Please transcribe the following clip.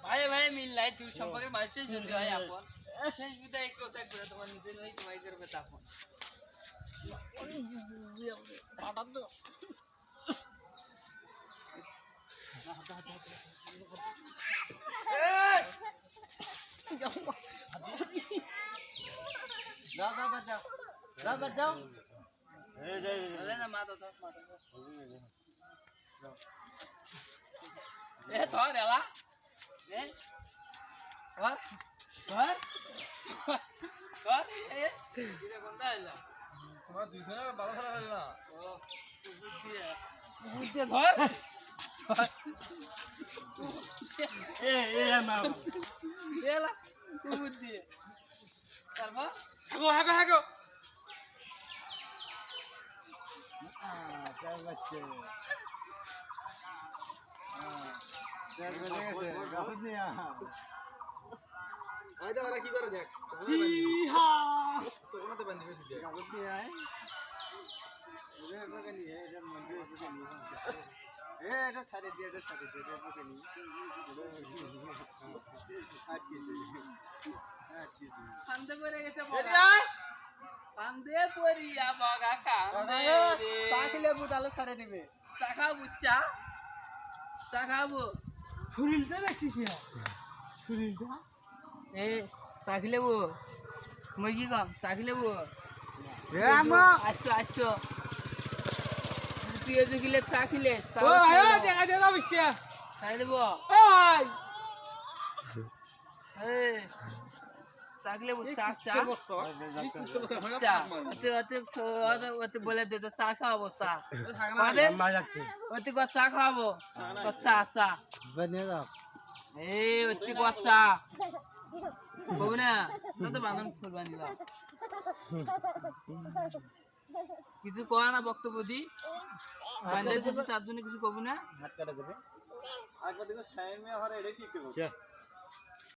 ভাই ভাই মিল নাই তুই সম্পর্কে মানুষের জন্য হয় আপন শেষ বিদায় একটু কথা করে তোমার নিজের হয়ে তোমায় করবে তখন পাঠান তো যাও না মা তো এ ধর এলা এ ধর ধর ধর এ এটা কোনটা হইলো তোমার দুইজনে ভালো খেলা খেলে না ও বুদ্ধি ধর মা এলা বুদ্ধি তারপর হাগো কি করে দেখ তোকে বান্ধবী এটা সারি দিয়ে কান্দে পড়ে গেছে কান্দে পড়িয়া বগা কান্দে রে চা খেলে বুঝালে সারে দিবে চা খাবো চা খাবো শরীরটা দেখছিস শরীরটা এ চা খেলেবো মুরগি কম চা খেলেবো আচ্ছা তুই গিলে চা খেলে খাই দেবো চা খেলেবো চা চা চা ওতে বলে দে তো চা খাওয়াবো চা ওতে চা খাওয়াবো চা চা ওতে চা বউ না তো বাঁধন ফুলবানি কিছু কয় না বক্তব্য দি বান্ধব তার জন্য কিছু কব না হাত কাটা দেবে একবার দেখো সাইন মে হরে এটা কি করব